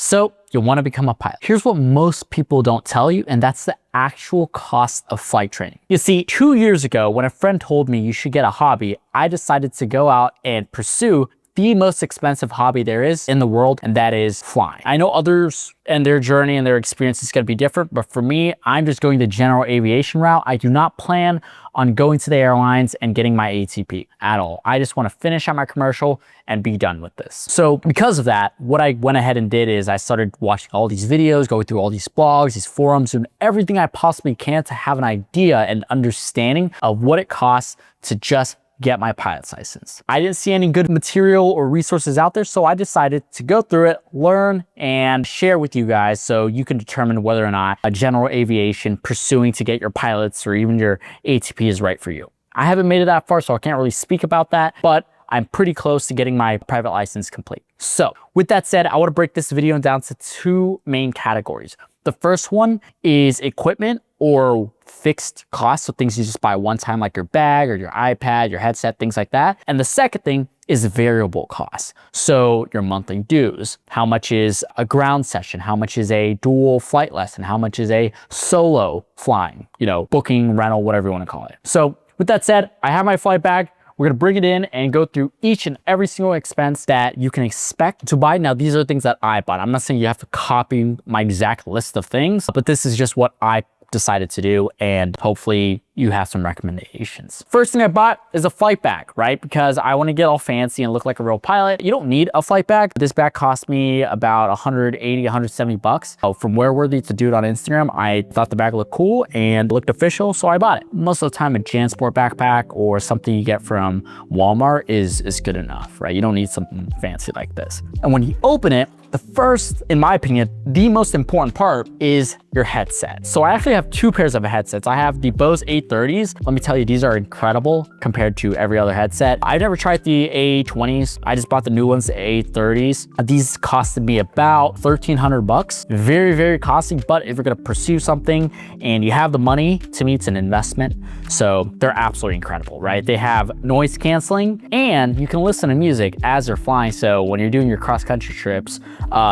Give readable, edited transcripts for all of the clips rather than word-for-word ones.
So you'll want to become a pilot. Here's what most people don't tell you, and that's the actual cost of flight training. You see, 2 years ago, when a friend told me you should get a hobby, I decided to go out and pursue the most expensive hobby there is in the world, and that is flying. I know others and their journey and their experience is going to be different, but for me, I'm just going the general aviation route. I do not plan on going to the airlines and getting my ATP at all. I just want to finish out my commercial and be done with this. So because of that, what I went ahead and did is I started watching all these videos, going through all these blogs, these forums, and everything I possibly can to have an idea and understanding of what it costs to just get my pilot's license. I didn't see any good material or resources out there, so I decided to go through it, learn, and share with you guys so you can determine whether or not a general aviation pursuing to get your pilots or even your ATP is right for you. I haven't made it that far, so I can't really speak about that, but I'm pretty close to getting my private license complete. So with that said, I want to break this video down to 2 main categories. The first one is equipment or fixed costs, so things you just buy one time, like your bag or your iPad, your headset, things like that. And the second thing is variable costs. So your monthly dues, how much is a ground session, how much is a dual flight lesson, how much is a solo flying, booking, rental, whatever you want to call it. So with that said, I have my flight bag. We're gonna bring it in and go through each and every single expense that you can expect to buy. Now, these are things that I bought. I'm not saying you have to copy my exact list of things, but this is just what I decided to do, and hopefully you have some recommendations. First thing I bought is a flight bag, right? Because I want to get all fancy and look like a real pilot. You don't need a flight bag. This bag cost me about 180, 170 bucks. So from Wear Worthy to Dude on Instagram, I thought the bag looked cool and looked official, so I bought it. Most of the time, a JanSport backpack or something you get from Walmart is good enough, right? You don't need something fancy like this. And when you open it, the first, in my opinion, the most important part is your headset. So I actually have 2 pairs of headsets. I have the Bose A30s. Let me tell you, these are incredible compared to every other headset. I've never tried the A20s. I just bought the new ones, the A30s. These costed me about 1,300 bucks. Very, very costly, but if you're gonna pursue something and you have the money, to me, it's an investment. So they're absolutely incredible, right? They have noise canceling and you can listen to music as they're flying. So when you're doing your cross-country trips,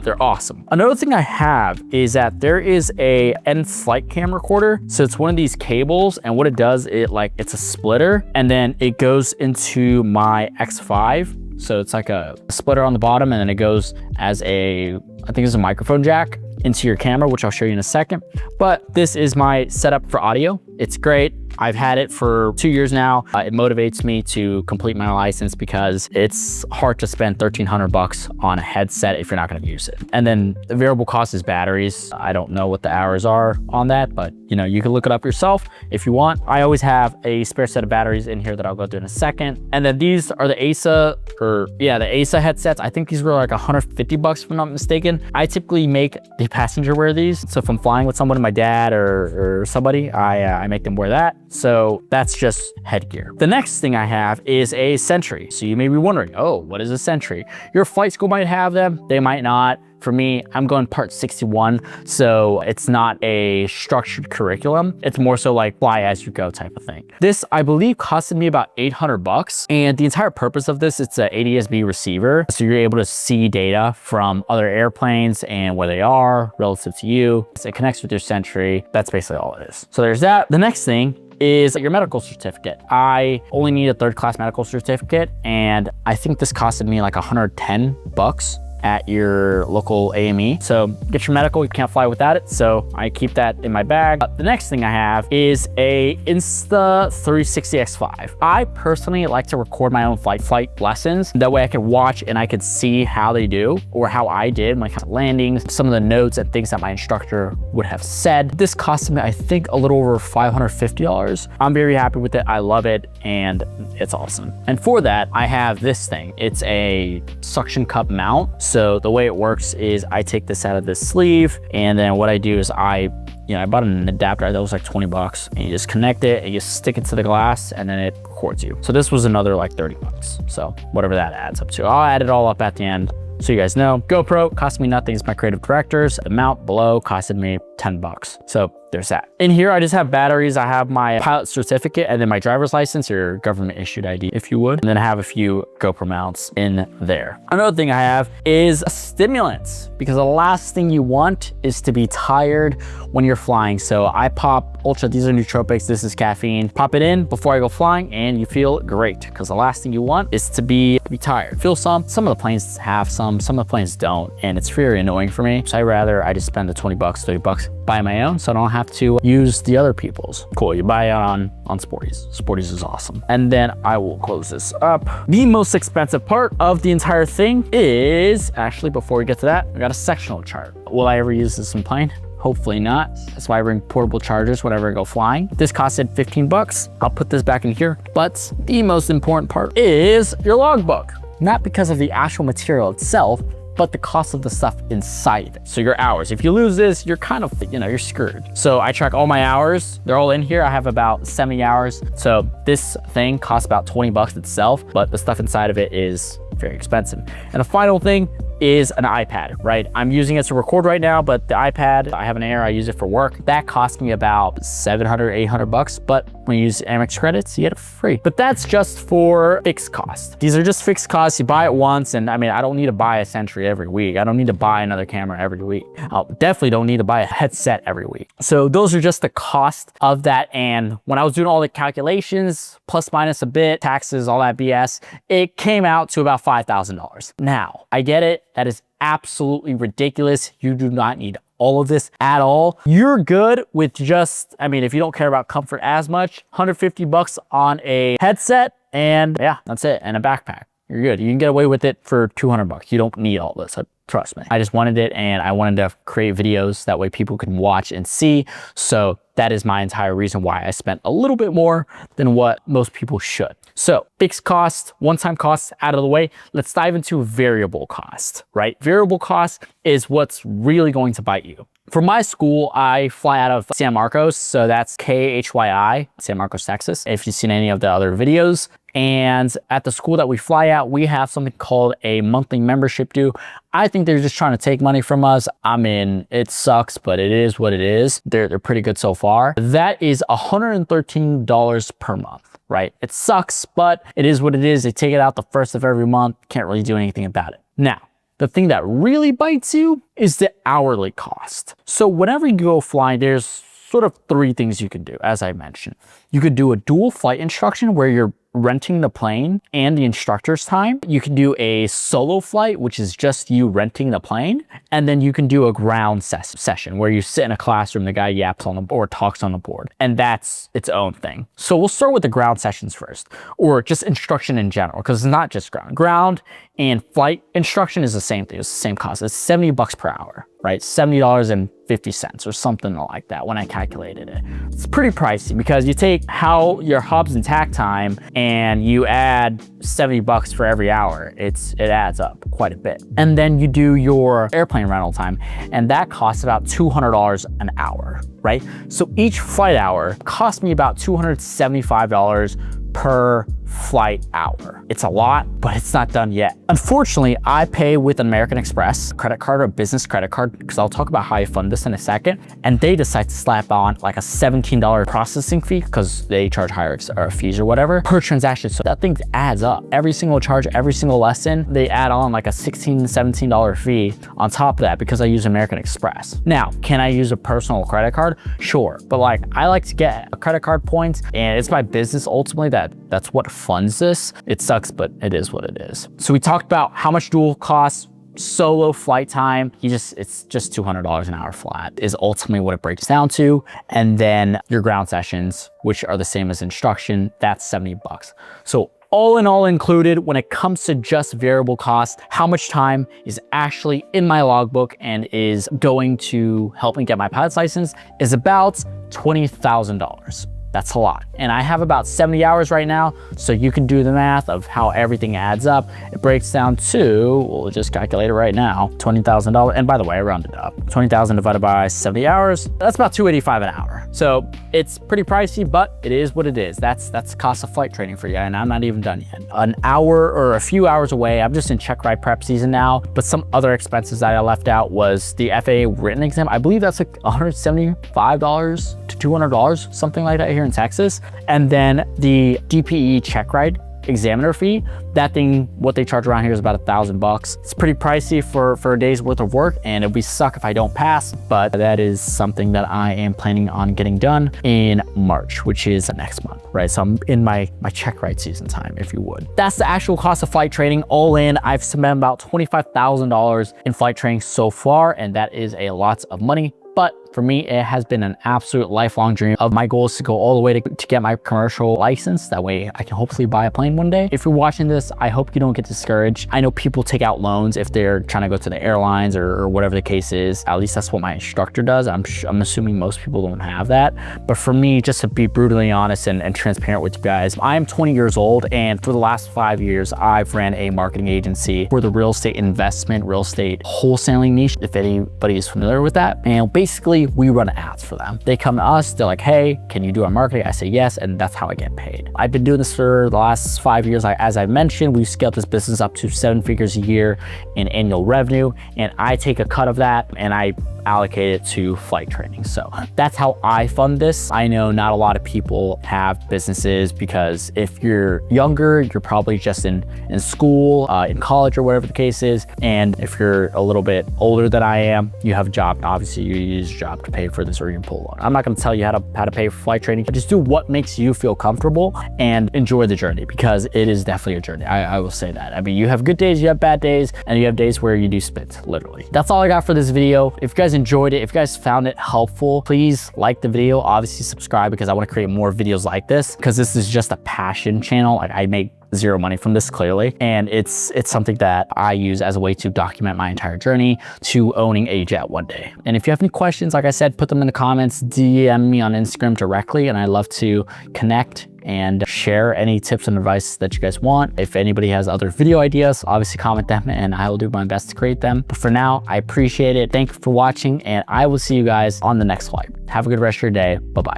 they're awesome. Another thing I have is that there is a end flight cam recorder. So it's one of these cables, and what it does, it's a splitter, and then it goes into my X5. So it's like a splitter on the bottom, and then it goes as I think it's a microphone jack into your camera, which I'll show you in a second. But this is my setup for audio. It's great. I've had it for 2 years now. It motivates me to complete my license because it's hard to spend 1,300 bucks on a headset if you're not gonna use it. And then the variable cost is batteries. I don't know what the hours are on that, but you can look it up yourself if you want. I always have a spare set of batteries in here that I'll go through in a second. And then these are the the ASA headsets. I think these were like 150 bucks if I'm not mistaken. I typically make the passenger wear these. So if I'm flying with someone, my dad or somebody, I make them wear that. So that's just headgear. The next thing I have is a Sentry. So you may be wondering, oh, what is a Sentry? Your flight school might have them, they might not. For me, I'm going part 61, so it's not a structured curriculum. It's more so like fly as you go type of thing. This, I believe, costed me about 800 bucks. And the entire purpose of this, it's an ADS-B receiver. So you're able to see data from other airplanes and where they are relative to you. So it connects with your Sentry. That's basically all it is. So there's that. The next thing is your medical certificate. I only need a 3rd class medical certificate, and I think this costed me like 110 bucks at your local AME. So get your medical, you can't fly without it. So I keep that in my bag. The next thing I have is a Insta360 X5. I personally like to record my own flight lessons. That way I can watch and I can see how they do or how I did my kind of landings, some of the notes and things that my instructor would have said. This cost me, I think, a little over $550. I'm very happy with it. I love it and it's awesome. And for that, I have this thing. It's a suction cup mount. So the way it works is I take this out of this sleeve, and then what I do is I bought an adapter that was like 20 bucks, and you just connect it and you stick it to the glass and then it records you. So this was another like 30 bucks. So whatever that adds up to. I'll add it all up at the end so you guys know. GoPro cost me nothing. It's my creative director's. The mount below costed me 10 bucks. So there's that. In here, I just have batteries. I have my pilot certificate and then my driver's license, or government issued ID, if you would. And then I have a few GoPro mounts in there. Another thing I have is stimulants, because the last thing you want is to be tired when you're flying. So I pop Ultra, these are nootropics, this is caffeine. Pop it in before I go flying and you feel great, because the last thing you want is to be tired. Feel some of the planes have some of the planes don't, and it's very annoying for me. So I just spend the 20 bucks, 30 bucks, buy my own, so I don't have to use the other people's. Cool, you buy it on Sporties. Sporties is awesome. And then I will close this up. The most expensive part of the entire thing is, actually, before we get to that, I got a sectional chart. Will I ever use this in plane? Hopefully not. That's why I bring portable chargers whenever I go flying. This costed 15 bucks. I'll put this back in here. But the most important part is your logbook. Not because of the actual material itself, but the cost of the stuff inside of it. So your hours. If you lose this, you're kind of, you're screwed. So I track all my hours. They're all in here. I have about 70 hours. So this thing costs about 20 bucks itself, but the stuff inside of it is very expensive. And the final thing is an iPad, right? I'm using it to record right now, but the iPad, I have an Air, I use it for work. That cost me about 700, 800 bucks, but when you use Amex credits, you get it free. But that's just for fixed cost. These are just fixed costs. You buy it once, and I mean, I don't need to buy a Sentry every week. I don't need to buy another camera every week. I definitely don't need to buy a headset every week. So those are just the cost of that. And when I was doing all the calculations, plus minus a bit, taxes, all that BS, it came out to about $5,000. Now, I get it. That is absolutely ridiculous. You do not need all of this at all. You're good with just, I mean, if you don't care about comfort as much, 150 bucks on a headset, and yeah, that's it, and a backpack. You're good. You can get away with it for 200 bucks. You don't need all this. Trust me. I just wanted it, and I wanted to create videos that way people can watch and see. So that is my entire reason why I spent a little bit more than what most people should. So fixed cost, one-time costs out of the way. Let's dive into variable cost, right? Variable cost is what's really going to bite you. For my school, I fly out of San Marcos, so that's KHYI, San Marcos, Texas, if you've seen any of the other videos. And at the school that we fly at, we have something called a monthly membership due. I think they're just trying to take money from us. I mean, it sucks, but it is what it is. They're pretty good so far. That is $113 per month, right? It sucks, but it is what it is. They take it out the first of every month. Can't really do anything about it. Now, the thing that really bites you is the hourly cost. So whenever you go flying, there's sort of three things you can do, as I mentioned. You could do a dual flight instruction where you're renting the plane and the instructor's time. You can do a solo flight, which is just you renting the plane. And then you can do a ground session where you sit in a classroom, the guy yaps on the board, talks on the board, and that's its own thing. So we'll start with the ground sessions first, or just instruction in general, because it's not just ground. Ground and flight instruction is the same thing. It's the same cost. It's 70 bucks per hour, right? $70.50 or something like that when I calculated it. It's pretty pricey because you take how your hubs and tack time and you add 70 bucks for every hour. It adds up quite a bit. And then you do your airplane rental time, and that costs about $200 an hour, right? So each flight hour cost me about $275 per flight hour. It's a lot, but it's not done yet. Unfortunately, I pay with an American Express credit card or business credit card, because I'll talk about how I fund this in a second. And they decide to slap on like a $17 processing fee, because they charge higher fees or whatever per transaction. So that thing adds up. Every single charge, every single lesson, they add on like a $16, $17 fee on top of that because I use American Express. Now, can I use a personal credit card? Sure. But like, I like to get a credit card points, and it's my business ultimately that's what funds this. It sucks, but it is what it is. So we talked about how much dual costs, solo flight time. It's just $200 an hour flat is ultimately what it breaks down to. And then your ground sessions, which are the same as instruction, that's 70 bucks. So all in all included, when it comes to just variable costs, how much time is actually in my logbook and is going to help me get my pilot's license is about $20,000. That's a lot. And I have about 70 hours right now, so you can do the math of how everything adds up. It breaks down to, we'll just calculate it right now, $20,000. And by the way, I rounded up. 20,000 divided by 70 hours, that's about $285 an hour. So it's pretty pricey, but it is what it is. That's the cost of flight training for you, and I'm not even done yet. An hour or a few hours away, I'm just in check ride prep season now, but some other expenses that I left out was the FAA written exam. I believe that's like $175 to $200, something like that here in Texas. And then the DPE check ride examiner fee, that thing, what they charge around here is about $1,000. It's pretty pricey for a day's worth of work, and it'd be suck if I don't pass, but that is something that I am planning on getting done in March, which is next month, right? So I'm in my check ride season time, if you would. That's the actual cost of flight training. All in, I've spent about $25,000 in flight training so far, and that is a lot of money. But for me, it has been an absolute lifelong dream. Of my goal is to go all the way to get my commercial license. That way I can hopefully buy a plane one day. If you're watching this, I hope you don't get discouraged. I know people take out loans if they're trying to go to the airlines or whatever the case is. At least that's what my instructor does. I'm assuming most people don't have that. But for me, just to be brutally honest and transparent with you guys, I am 20 years old, and for the last 5 years, I've ran a marketing agency for the real estate investment, real estate wholesaling niche, if anybody is familiar with that. And basically, we run ads for them. They come to us, they're like, hey, can you do our marketing? I say yes, and that's how I get paid. I've been doing this for the last 5 years. As I mentioned, we've scaled this business up to 7 figures a year in annual revenue, and I take a cut of that and I allocate it to flight training. So that's how I fund this. I know not a lot of people have businesses, because if you're younger, you're probably just in school, in college, or whatever the case is. And if you're a little bit older than I am, you have a job. Obviously, you use your job to pay for this, or you can pull loan. I'm not going to tell you how to pay for flight training. Just do what makes you feel comfortable and enjoy the journey, because it is definitely a journey. I will say that. I mean, you have good days, you have bad days, and you have days where you do spit, literally. That's all I got for this video. If you guys enjoyed it, if you guys found it helpful, please like the video. Obviously subscribe, because I want to create more videos like this, because this is just a passion channel. Like, I make zero money from this, clearly, and it's something that I use as a way to document my entire journey to owning a jet one day. And if you have any questions, like I said, put them in the comments, DM me on Instagram directly, and I love to connect and share any tips and advice that you guys want. If anybody has other video ideas, obviously comment them and I will do my best to create them. But for now, I appreciate it. Thank you for watching, and I will see you guys on the next flight. Have a good rest of your day. Bye-bye.